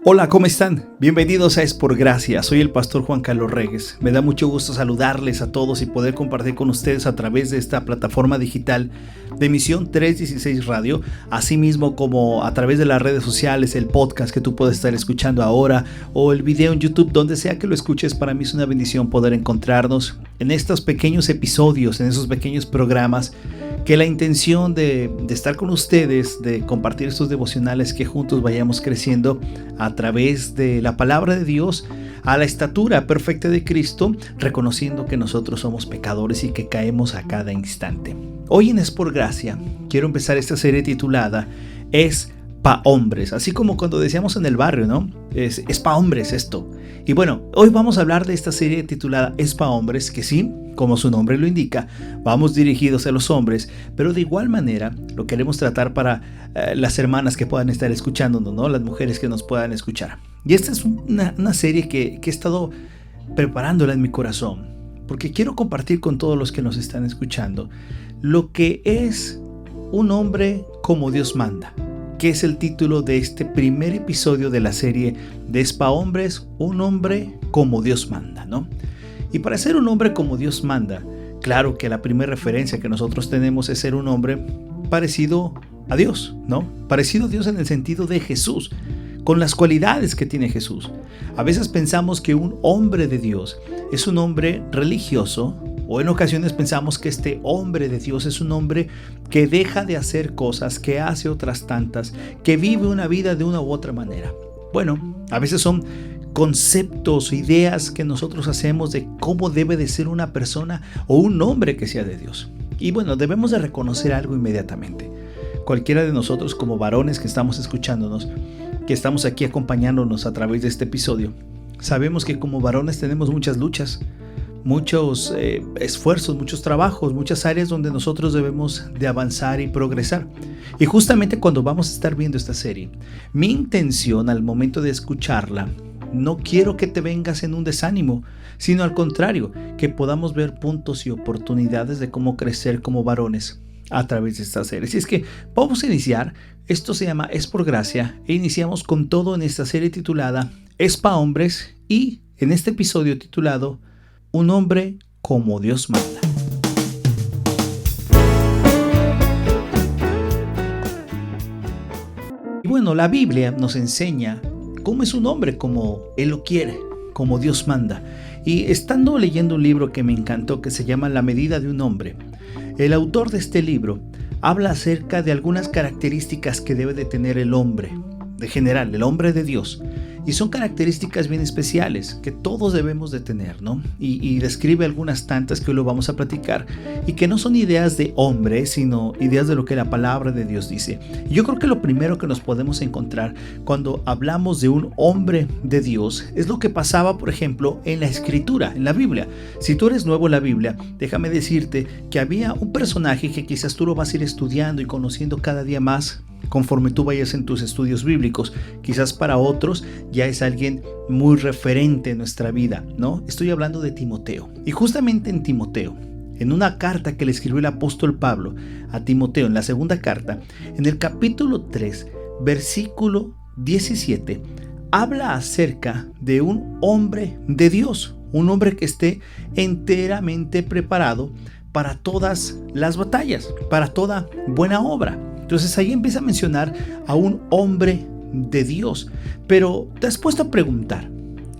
Hola, ¿cómo están? Bienvenidos a Es por Gracia. Soy el pastor Juan Carlos Reyes. Me da mucho gusto saludarles a todos y poder compartir con ustedes a través de esta plataforma digital de Misión 316 Radio, asimismo como a través de las redes sociales, el podcast que tú puedes estar escuchando ahora o el video en YouTube, donde sea que lo escuches. Para mí es una bendición poder encontrarnos en estos pequeños episodios, en esos pequeños programas, que la intención de estar con ustedes, de compartir estos devocionales, que juntos vayamos creciendo a través de la palabra de Dios a la estatura perfecta de Cristo, reconociendo que nosotros somos pecadores y que caemos a cada instante. Hoy en Es por Gracia quiero empezar esta serie titulada Es pa' hombres, así como cuando decíamos en el barrio, ¿no? Es pa' hombres esto. Y bueno, hoy vamos a hablar de esta serie titulada Es pa' hombres, que sí, como su nombre lo indica, vamos dirigidos a los hombres, pero de igual manera lo queremos tratar para las hermanas que puedan estar escuchándonos, ¿no? Las mujeres que nos puedan escuchar. Y esta es una serie que he estado preparándola en mi corazón, porque quiero compartir con todos los que nos están escuchando lo que es un hombre como Dios manda, que es el título de este primer episodio de la serie de Es pa' hombres, un hombre como Dios manda, ¿no? Y para ser un hombre como Dios manda, claro que la primera referencia que nosotros tenemos es ser un hombre parecido a Dios, ¿no? Parecido a Dios en el sentido de Jesús, con las cualidades que tiene Jesús. A veces pensamos que un hombre de Dios es un hombre religioso, o en ocasiones pensamos que este hombre de Dios es un hombre que deja de hacer cosas, que hace otras tantas, que vive una vida de una u otra manera. Bueno, a veces son conceptos, ideas que nosotros hacemos de cómo debe de ser una persona o un hombre que sea de Dios. Y bueno, debemos de reconocer algo inmediatamente. Cualquiera de nosotros como varones que estamos escuchándonos, que estamos aquí acompañándonos a través de este episodio, sabemos que como varones tenemos muchas luchas, muchos esfuerzos, muchos trabajos, muchas áreas donde nosotros debemos de avanzar y progresar. Y justamente cuando vamos a estar viendo esta serie, mi intención al momento de escucharla, no quiero que te vengas en un desánimo, sino al contrario, que podamos ver puntos y oportunidades de cómo crecer como varones a través de esta serie. Así es que vamos a iniciar. Esto se llama Es por Gracia e iniciamos con todo en esta serie titulada Es pa' hombres y en este episodio titulado Un hombre como Dios manda. Y bueno, la Biblia nos enseña cómo es un hombre como Él lo quiere, como Dios manda. Y estando leyendo un libro que me encantó, que se llama La medida de un hombre, el autor de este libro habla acerca de algunas características que debe de tener el hombre, de general, el hombre de Dios. Y son características bien especiales que todos debemos de tener, ¿no? Y describe algunas tantas que hoy lo vamos a platicar y que no son ideas de hombre, sino ideas de lo que la palabra de Dios dice. Y yo creo que lo primero que nos podemos encontrar cuando hablamos de un hombre de Dios es lo que pasaba, por ejemplo, en la Escritura, en la Biblia. Si tú eres nuevo en la Biblia, déjame decirte que había un personaje que quizás tú lo vas a ir estudiando y conociendo cada día más conforme tú vayas en tus estudios bíblicos. Quizás para otros ya es alguien muy referente en nuestra vida, ¿no? Estoy hablando de Timoteo. Y justamente en Timoteo, en una carta que le escribió el apóstol Pablo a Timoteo, en la segunda carta, en el capítulo 3, versículo 17, habla acerca de un hombre de Dios, un hombre que esté enteramente preparado para todas las batallas, para toda buena obra. Entonces ahí empieza a mencionar a un hombre de Dios. Pero ¿te has puesto a preguntar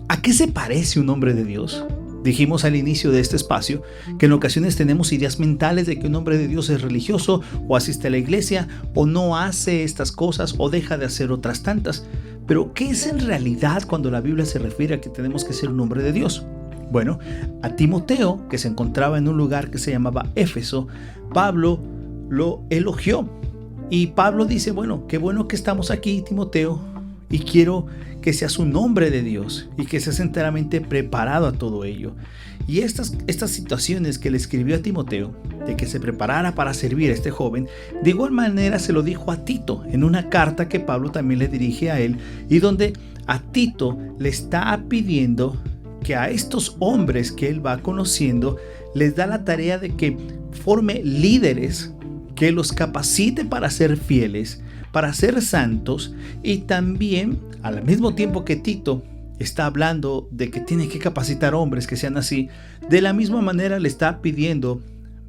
a qué se parece un hombre de Dios? Dijimos al inicio de este espacio que en ocasiones tenemos ideas mentales de que un hombre de Dios es religioso o asiste a la iglesia o no hace estas cosas o deja de hacer otras tantas. Pero ¿qué es en realidad cuando la Biblia se refiere a que tenemos que ser un hombre de Dios? Bueno, a Timoteo, que se encontraba en un lugar que se llamaba Éfeso, Pablo lo elogió. Y Pablo dice, bueno, qué bueno que estamos aquí, Timoteo, y quiero que seas un hombre de Dios y que seas enteramente preparado a todo ello. Y estas situaciones que le escribió a Timoteo, de que se preparara para servir a este joven, de igual manera se lo dijo a Tito en una carta que Pablo también le dirige a él, y donde a Tito le está pidiendo que a estos hombres que él va conociendo les da la tarea de que forme líderes, que los capacite para ser fieles, para ser santos, y también al mismo tiempo que Tito está hablando de que tiene que capacitar hombres que sean así, de la misma manera le está pidiendo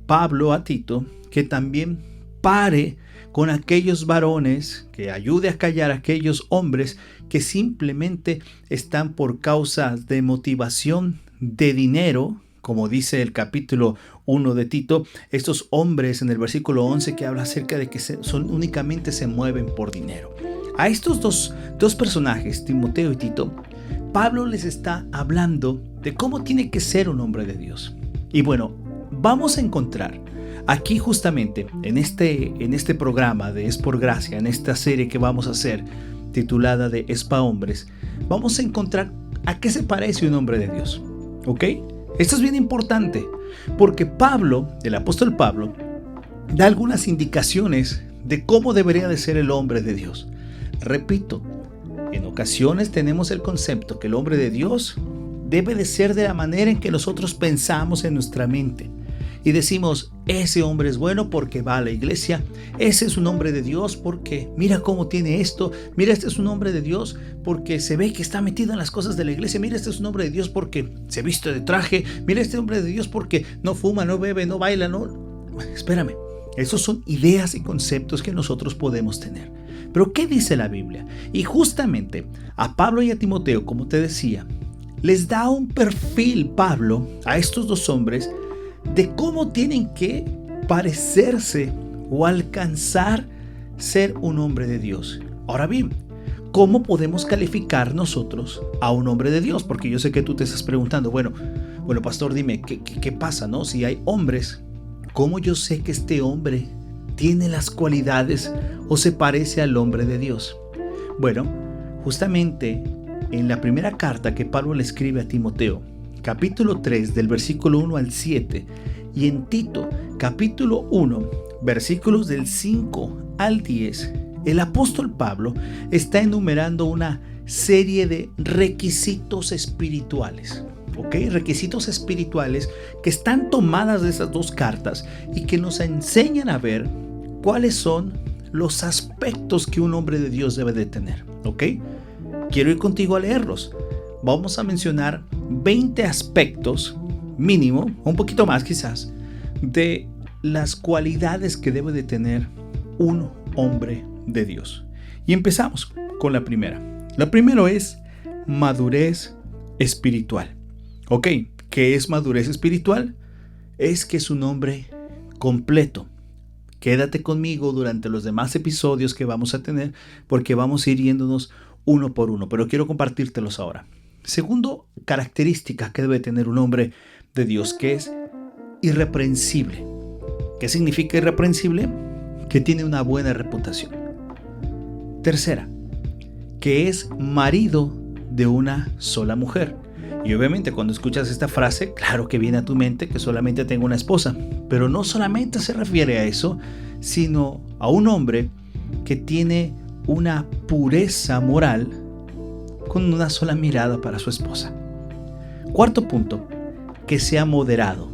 Pablo a Tito que también pare con aquellos varones, que ayude a callar a aquellos hombres que simplemente están por causa de motivación de dinero, como dice el capítulo 1 de Tito, estos hombres en el versículo 11 que habla acerca de que únicamente se mueven por dinero. A estos dos personajes, Timoteo y Tito, Pablo les está hablando de cómo tiene que ser un hombre de Dios. Y bueno, vamos a encontrar aquí justamente en este programa de Es por Gracia, en esta serie que vamos a hacer titulada de Es pa' Hombres, vamos a encontrar a qué se parece un hombre de Dios. ¿Ok? Esto es bien importante porque Pablo, el apóstol Pablo, da algunas indicaciones de cómo debería de ser el hombre de Dios. Repito, en ocasiones tenemos el concepto que el hombre de Dios debe de ser de la manera en que nosotros pensamos en nuestra mente. Y decimos, ese hombre es bueno porque va a la iglesia, ese es un hombre de Dios porque mira cómo tiene esto, mira, este es un hombre de Dios porque se ve que está metido en las cosas de la iglesia, mira, este es un hombre de Dios porque se viste de traje, mira, este hombre de Dios porque no fuma, no bebe, no baila, no... Espérame, esos son ideas y conceptos que nosotros podemos tener. Pero ¿qué dice la Biblia? Y justamente a Pablo y a Timoteo, como te decía, les da un perfil Pablo a estos dos hombres de cómo tienen que parecerse o alcanzar ser un hombre de Dios. Ahora bien, ¿cómo podemos calificar nosotros a un hombre de Dios? Porque yo sé que tú te estás preguntando, bueno, pastor, dime, ¿qué pasa, no? Si hay hombres, ¿cómo yo sé que este hombre tiene las cualidades o se parece al hombre de Dios? Bueno, justamente en la primera carta que Pablo le escribe a Timoteo, capítulo 3 del versículo 1 al 7, y en Tito capítulo 1 versículos del 5 al 10, el apóstol Pablo está enumerando una serie de requisitos espirituales, ¿ok? Requisitos espirituales que están tomadas de esas dos cartas y que nos enseñan a ver cuáles son los aspectos que un hombre de Dios debe de tener, ¿ok? Quiero ir contigo a leerlos. Vamos a mencionar 20 aspectos mínimo, un poquito más quizás, de las cualidades que debe de tener un hombre de Dios. Y empezamos con la primera. La primera es madurez espiritual. Ok, ¿qué es madurez espiritual? Es que es un hombre completo. Quédate conmigo durante los demás episodios que vamos a tener porque vamos a ir yéndonos uno por uno, pero quiero compartírtelos ahora. Segundo característica que debe tener un hombre de Dios, que es irreprensible. ¿Qué significa irreprensible? Que tiene una buena reputación. Tercera, que es marido de una sola mujer. Y obviamente cuando escuchas esta frase, claro que viene a tu mente que solamente tengo una esposa. Pero no solamente se refiere a eso, sino a un hombre que tiene una pureza moral con una sola mirada para su esposa. Cuarto punto, que sea moderado.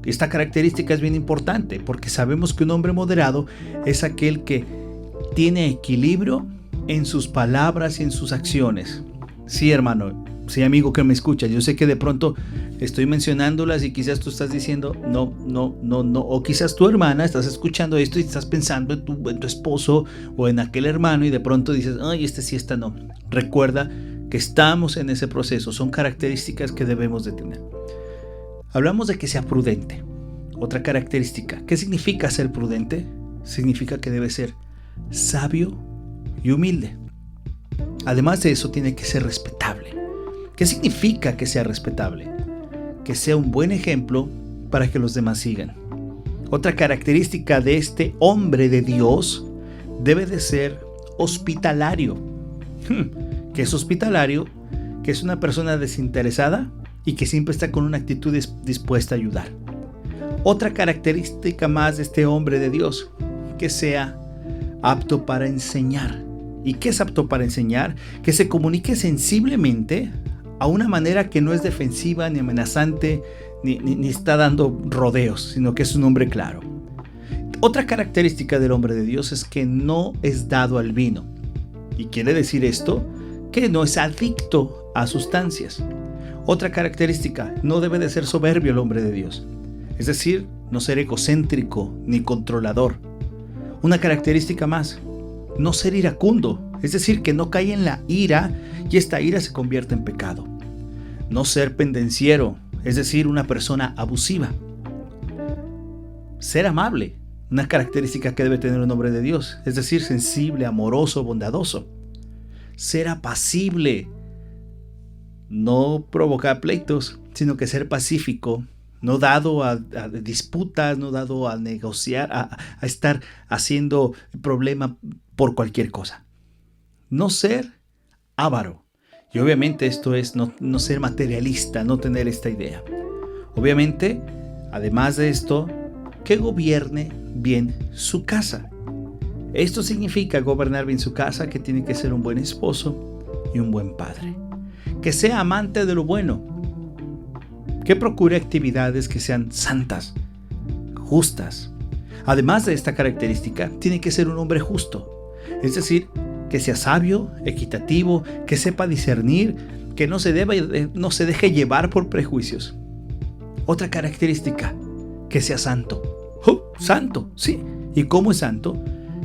Esta característica es bien importante porque sabemos que un hombre moderado es aquel que tiene equilibrio en sus palabras y en sus acciones. Sí, hermano, sí, amigo que me escucha, yo sé que de pronto estoy mencionándolas y quizás tú estás diciendo no, o quizás tu hermana estás escuchando esto y estás pensando en tu esposo o en aquel hermano y de pronto dices, ay, este sí, esta no. Recuerda que estamos en ese proceso, son características que debemos de tener. Hablamos de que sea prudente. Otra característica, ¿qué significa ser prudente? Significa que debe ser sabio y humilde. Además de eso, tiene que ser respetable. ¿Qué significa que sea respetable? Que sea un buen ejemplo para que los demás sigan. Otra característica de este hombre de Dios debe de ser hospitalario. ¿Qué es hospitalario? Que es una persona desinteresada y que siempre está con una actitud dispuesta a ayudar. Otra característica más de este hombre de Dios, que sea apto para enseñar. ¿Y qué es apto para enseñar? Que se comunique sensiblemente a una manera que no es defensiva ni amenazante ni está dando rodeos, sino que es un hombre claro. Otra característica del hombre de Dios es que no es dado al vino. ¿Y quiere decir esto? Que no es adicto a sustancias. Otra característica, no debe de ser soberbio el hombre de Dios. Es decir, no ser egocéntrico ni controlador. Una característica más, no ser iracundo. Es decir, que no cae en la ira y esta ira se convierte en pecado. No ser pendenciero, es decir, una persona abusiva. Ser amable, una característica que debe tener un hombre de Dios, es decir, sensible, amoroso, bondadoso. Ser apacible, no provocar pleitos, sino que ser pacífico, no dado a disputas, no dado a negociar, a estar haciendo problema por cualquier cosa. No ser avaro. Y obviamente esto es no ser materialista, no tener esta idea. Obviamente, además de esto, que gobierne bien su casa. Esto significa gobernar bien su casa, que tiene que ser un buen esposo y un buen padre. Que sea amante de lo bueno. Que procure actividades que sean santas, justas. Además de esta característica, tiene que ser un hombre justo. Es decir, que sea sabio, equitativo, que sepa discernir, que no se deje llevar por prejuicios. Otra característica, que sea santo. Santo, sí. ¿Y cómo es santo?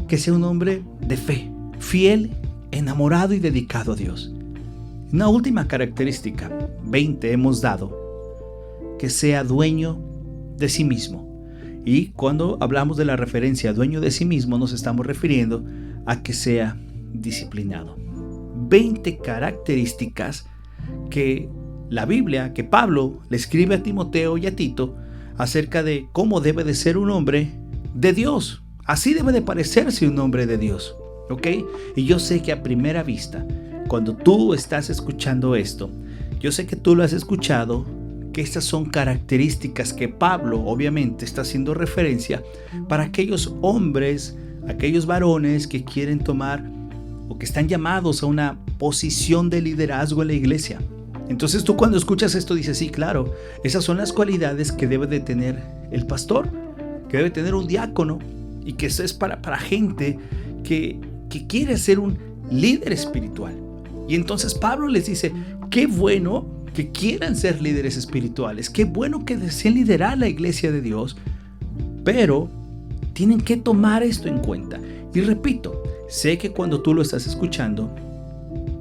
Que sea un hombre de fe, fiel, enamorado y dedicado a Dios. Una última característica, 20 hemos dado, que sea dueño de sí mismo. Y cuando hablamos de la referencia a dueño de sí mismo, nos estamos refiriendo a que sea disciplinado. 20 características que la Biblia, que Pablo le escribe a Timoteo y a Tito acerca de cómo debe de ser un hombre de Dios. Así debe de parecerse un hombre de Dios, ¿ok? Y yo sé que a primera vista, cuando tú estás escuchando esto, yo sé que tú lo has escuchado, que estas son características que Pablo obviamente está haciendo referencia para aquellos hombres, aquellos varones que quieren tomar o que están llamados a una posición de liderazgo en la iglesia. Entonces tú cuando escuchas esto dices, sí, claro, esas son las cualidades que debe de tener el pastor, que debe tener un diácono, y que eso es para gente que quiere ser un líder espiritual. Y entonces Pablo les dice, qué bueno que quieran ser líderes espirituales, qué bueno que deseen liderar la iglesia de Dios, pero tienen que tomar esto en cuenta. Y repito, sé que cuando tú lo estás escuchando,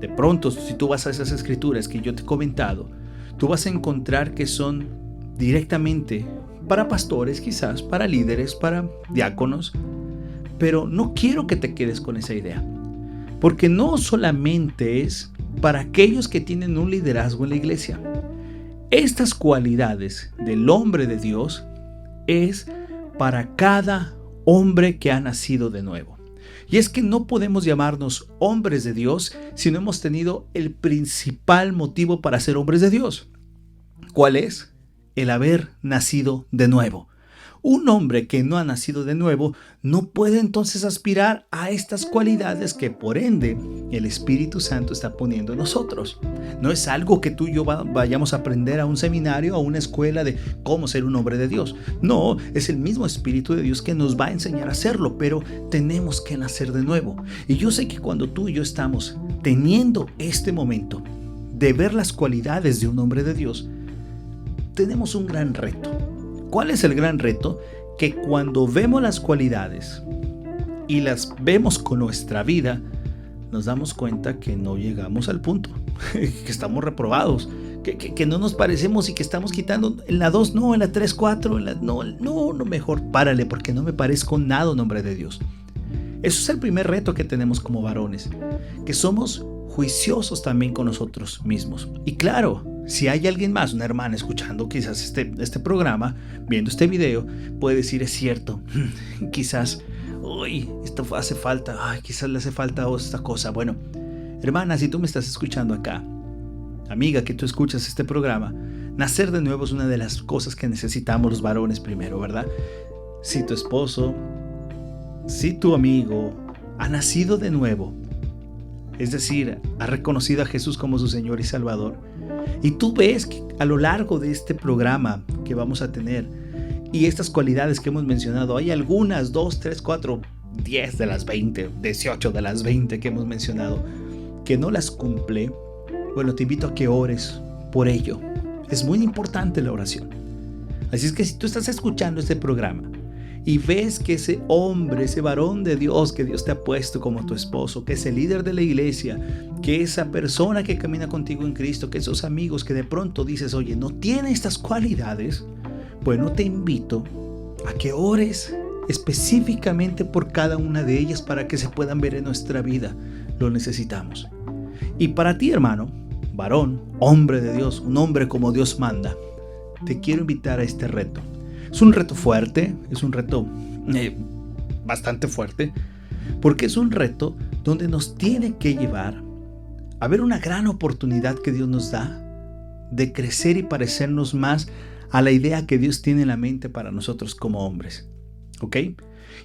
de pronto, si tú vas a esas escrituras que yo te he comentado, tú vas a encontrar que son directamente para pastores, quizás, para líderes, para diáconos, pero no quiero que te quedes con esa idea, porque no solamente es para aquellos que tienen un liderazgo en la iglesia. Estas cualidades del hombre de Dios es para cada hombre que ha nacido de nuevo. Y es que no podemos llamarnos hombres de Dios si no hemos tenido el principal motivo para ser hombres de Dios. ¿Cuál es? El haber nacido de nuevo. Un hombre que no ha nacido de nuevo no puede entonces aspirar a estas cualidades que por ende el Espíritu Santo está poniendo en nosotros. No es algo que tú y yo vayamos a aprender a un seminario o a una escuela de cómo ser un hombre de Dios. No, es el mismo Espíritu de Dios que nos va a enseñar a hacerlo, pero tenemos que nacer de nuevo. Y yo sé que cuando tú y yo estamos teniendo este momento de ver las cualidades de un hombre de Dios, tenemos un gran reto. ¿Cuál es el gran reto? Que cuando vemos las cualidades y las vemos con nuestra vida, nos damos cuenta que no llegamos al punto, que estamos reprobados, que no nos parecemos y que estamos quitando en la 2, no, en la 3, 4, no, mejor párale porque no me parezco nada un hombre de Dios. Eso es el primer reto que tenemos como varones, que somos juiciosos también con nosotros mismos. Y claro, si hay alguien más, una hermana escuchando quizás este programa, viendo este video, puede decir, es cierto, quizás, uy, esto hace falta, quizás le hace falta esta cosa. Bueno, hermana, si tú me estás escuchando acá, amiga que tú escuchas este programa, nacer de nuevo es una de las cosas que necesitamos los varones primero, ¿verdad? Si tu esposo, si tu amigo ha nacido de nuevo, es decir, ha reconocido a Jesús como su Señor y Salvador, y tú ves que a lo largo de este programa que vamos a tener, Y estas cualidades que hemos mencionado, hay algunas, 2, 3, 4, 10 de las 20, 18 de las 20 que hemos mencionado, que no las cumple. Bueno, te invito a que ores por ello. Es muy importante la oración. Así es que si tú estás escuchando este programa y ves que ese hombre, ese varón de Dios que Dios te ha puesto como tu esposo, que es el líder de la iglesia, que esa persona que camina contigo en Cristo, que esos amigos que de pronto dices, oye, no tiene estas cualidades, bueno, te invito a que ores específicamente por cada una de ellas para que se puedan ver en nuestra vida. Lo necesitamos. Y para ti, hermano, varón, hombre de Dios, un hombre como Dios manda, te quiero invitar a este reto. Es un reto fuerte, es un reto bastante fuerte, porque es un reto donde nos tiene que llevar a ver una gran oportunidad que Dios nos da de crecer y parecernos más a la idea que Dios tiene en la mente para nosotros como hombres. ¿Ok?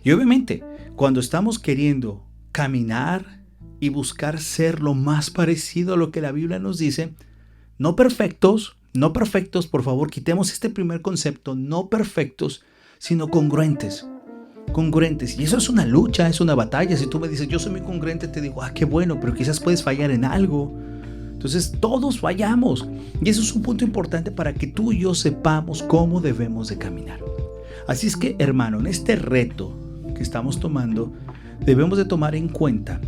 Y obviamente, cuando estamos queriendo caminar y buscar ser lo más parecido a lo que la Biblia nos dice, no perfectos, por favor, quitemos este primer concepto, no perfectos, sino congruentes. Y eso es una lucha, es una batalla. Si tú me dices, yo soy muy congruente, te digo, qué bueno, pero quizás puedes fallar en algo. Entonces todos fallamos, y eso es un punto importante para que tú y yo sepamos cómo debemos de caminar. Así es que, hermano, en este reto que estamos tomando, debemos de tomar en cuenta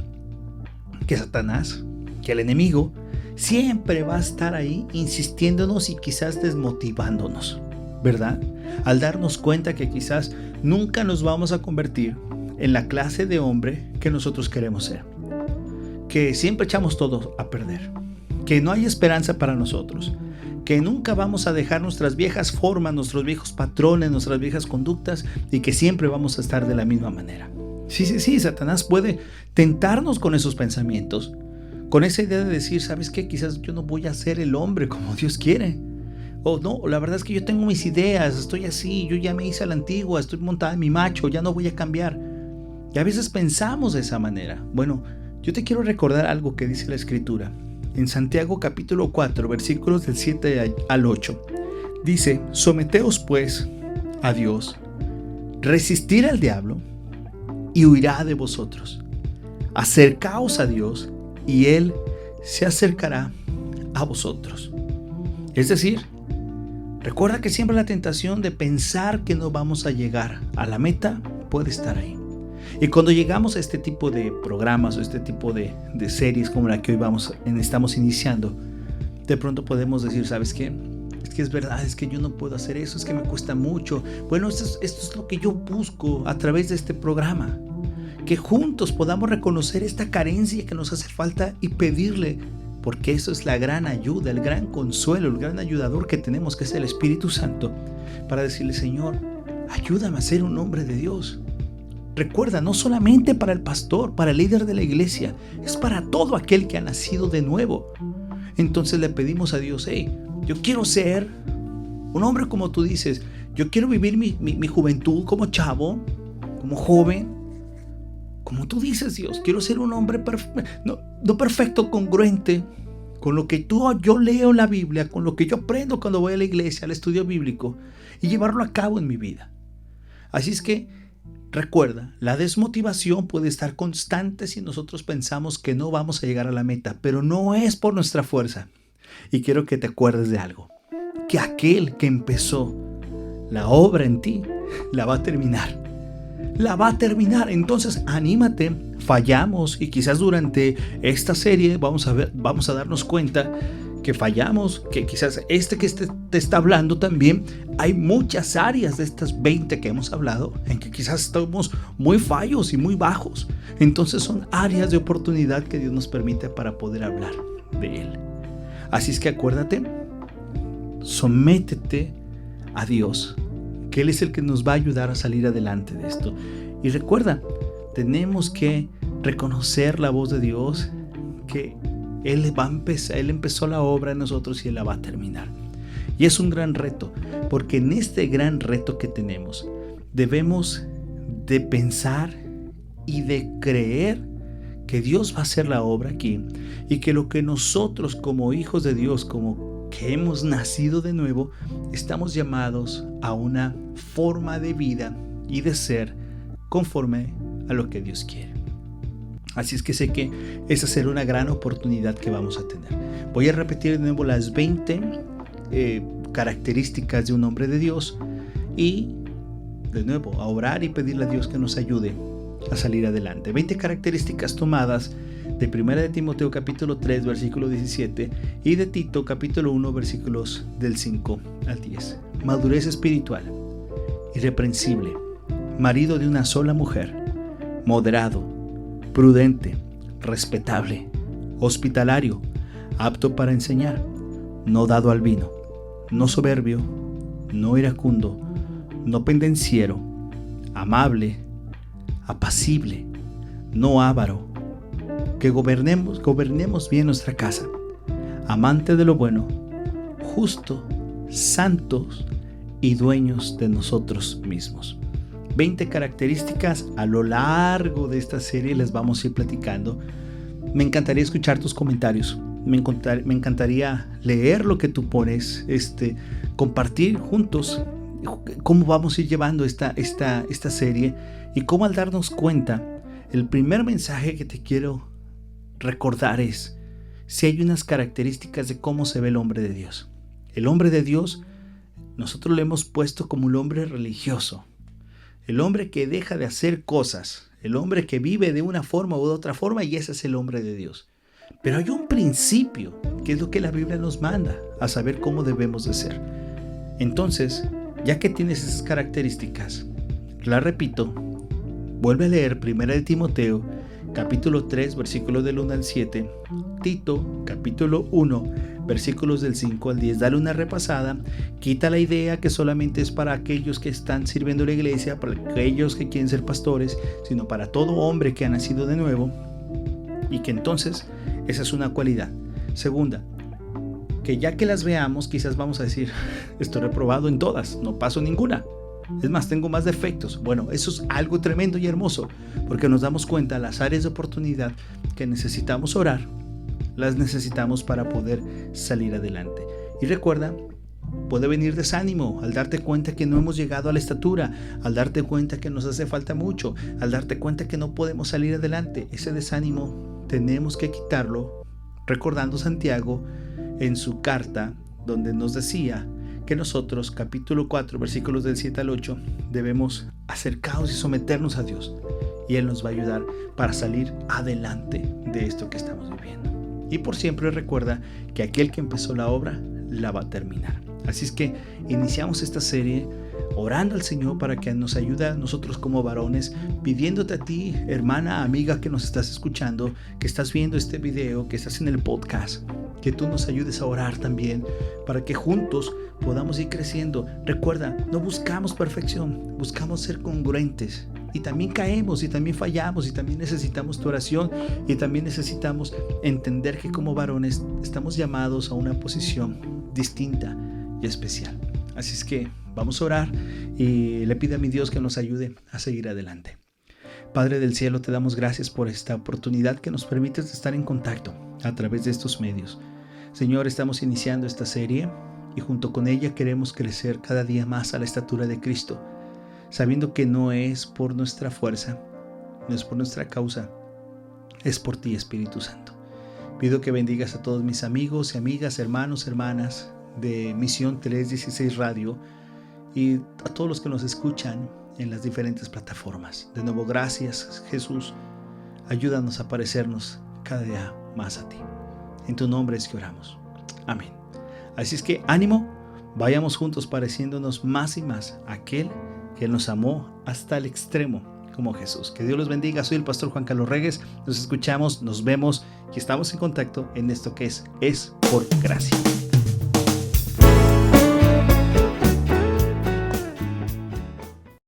que Satanás, que el enemigo, siempre va a estar ahí insistiéndonos y quizás desmotivándonos, ¿verdad? Al darnos cuenta que quizás nunca nos vamos a convertir en la clase de hombre que nosotros queremos ser, que siempre echamos todo a perder, que no hay esperanza para nosotros, que nunca vamos a dejar nuestras viejas formas, nuestros viejos patrones, nuestras viejas conductas, y que siempre vamos a estar de la misma manera. Sí, Satanás puede tentarnos con esos pensamientos, con esa idea de decir, ¿sabes qué? Quizás yo no voy a ser el hombre como Dios quiere. O no, la verdad es que yo tengo mis ideas, estoy así, yo ya me hice a la antigua, estoy montada en mi macho, ya no voy a cambiar. Y a veces pensamos de esa manera. Bueno, yo te quiero recordar algo que dice la Escritura. En Santiago capítulo 4, versículos del 7 al 8. Dice, someteos pues a Dios, resistir al diablo y huirá de vosotros. Acercaos a Dios y Él se acercará a vosotros. Es decir, recuerda que siempre la tentación de pensar que no vamos a llegar a la meta puede estar ahí. Y cuando llegamos a este tipo de programas o este tipo de series como la que hoy estamos iniciando, de pronto podemos decir, ¿sabes qué? Es que es verdad, es que yo no puedo hacer eso, es que me cuesta mucho. Bueno, esto es lo que yo busco a través de este programa. Que juntos podamos reconocer esta carencia que nos hace falta y pedirle, porque eso es la gran ayuda, el gran consuelo, el gran ayudador que tenemos, que es el Espíritu Santo, para decirle, Señor, ayúdame a ser un hombre de Dios. Recuerda, no solamente para el pastor, para el líder de la iglesia, es para todo aquel que ha nacido de nuevo. Entonces le pedimos a Dios, yo quiero ser un hombre como tú dices, yo quiero vivir mi juventud como chavo, como joven, como tú dices, Dios, quiero ser un hombre no perfecto, congruente con lo que yo leo en la Biblia, con lo que yo aprendo cuando voy a la iglesia, al estudio bíblico, y llevarlo a cabo en mi vida. Así es que recuerda, la desmotivación puede estar constante si nosotros pensamos que no vamos a llegar a la meta, pero no es por nuestra fuerza. Y quiero que te acuerdes de algo, que aquel que empezó la obra en ti, la va a terminar. Entonces anímate. Fallamos y quizás durante esta serie vamos a darnos cuenta que fallamos, que quizás que te está hablando también, hay muchas áreas de estas 20 que hemos hablado en que quizás estamos muy fallos y muy bajos. Entonces son áreas de oportunidad que Dios nos permite para poder hablar de Él. Así es que acuérdate, sométete a Dios, que Él es el que nos va a ayudar a salir adelante de esto. Y recuerda, tenemos que reconocer la voz de Dios, que Él empezó la obra en nosotros y Él la va a terminar. Y es un gran reto, porque en este gran reto que tenemos, debemos de pensar y de creer que Dios va a hacer la obra aquí, y que lo que nosotros como hijos de Dios, como que hemos nacido de nuevo, estamos llamados a una forma de vida y de ser conforme a lo que Dios quiere. Así es que sé que esa será una gran oportunidad que vamos a tener. Voy a repetir de nuevo las 20 características de un hombre de Dios y de nuevo a orar y pedirle a Dios que nos ayude a salir adelante. 20 características tomadas de 1 de Timoteo capítulo 3 versículo 17 y de Tito capítulo 1 versículos del 5 al 10. Madurez espiritual, irreprensible, marido de una sola mujer, moderado, prudente, respetable, hospitalario, apto para enseñar, no dado al vino, no soberbio, no iracundo, no pendenciero, amable, apacible, no avaro, que gobernemos bien nuestra casa, amante de lo bueno, justo, santos y dueños de nosotros mismos. 20 características a lo largo de esta serie les vamos a ir platicando. Me encantaría escuchar tus comentarios. Me encantaría leer lo que tú pones, compartir juntos cómo vamos a ir llevando esta serie y cómo al darnos cuenta, el primer mensaje que te quiero recordar es si hay unas características de cómo se ve el hombre de Dios. El hombre de Dios, nosotros lo hemos puesto como el hombre religioso, el hombre que deja de hacer cosas, el hombre que vive de una forma u otra forma, y ese es el hombre de Dios. Pero hay un principio, que es lo que la Biblia nos manda, a saber cómo debemos de ser. Entonces, ya que tienes esas características, la repito, vuelve a leer 1 de Timoteo, capítulo 3, versículos del 1 al 7, Tito, capítulo 1, versículos del 5 al 10. Dale una repasada, quita la idea que solamente es para aquellos que están sirviendo la iglesia, para aquellos que quieren ser pastores, sino para todo hombre que ha nacido de nuevo, y que entonces esa es una cualidad. Segunda, que ya que las veamos, quizás vamos a decir, estoy reprobado en todas, no paso ninguna. Es más, tengo más defectos. Bueno, eso es algo tremendo y hermoso, porque nos damos cuenta las áreas de oportunidad que necesitamos orar, las necesitamos para poder salir adelante. Y recuerda, puede venir desánimo al darte cuenta que no hemos llegado a la estatura, al darte cuenta que nos hace falta mucho, al darte cuenta que no podemos salir adelante. Ese desánimo tenemos que quitarlo, recordando Santiago en su carta, donde nos decía que nosotros, capítulo 4, versículos del 7 al 8, debemos acercarnos y someternos a Dios, y Él nos va a ayudar para salir adelante de esto que estamos viviendo. Y por siempre recuerda que aquel que empezó la obra la va a terminar. Así es que iniciamos esta serie orando al Señor para que nos ayude a nosotros como varones, pidiéndote a ti, hermana, amiga que nos estás escuchando, que estás viendo este video, que estás en el podcast, que tú nos ayudes a orar también para que juntos podamos ir creciendo. Recuerda, no buscamos perfección, buscamos ser congruentes. Y también caemos y también fallamos y también necesitamos tu oración y también necesitamos entender que como varones estamos llamados a una posición distinta y especial. Así es que vamos a orar y le pido a mi Dios que nos ayude a seguir adelante. Padre del cielo, te damos gracias por esta oportunidad que nos permites de estar en contacto a través de estos medios. Señor, estamos iniciando esta serie y junto con ella queremos crecer cada día más a la estatura de Cristo, sabiendo que no es por nuestra fuerza, no es por nuestra causa, es por ti, Espíritu Santo. Pido que bendigas a todos mis amigos y amigas, hermanos, hermanas de Misión 316 Radio y a todos los que nos escuchan en las diferentes plataformas. De nuevo, gracias, Jesús. Ayúdanos a parecernos cada día más a ti. En tu nombre es que oramos. Amén. Así es que ánimo, vayamos juntos pareciéndonos más y más a aquel que nos amó hasta el extremo como Jesús. Que Dios los bendiga. Soy el pastor Juan Carlos Regues. Nos escuchamos, nos vemos y estamos en contacto en esto que es por gracia.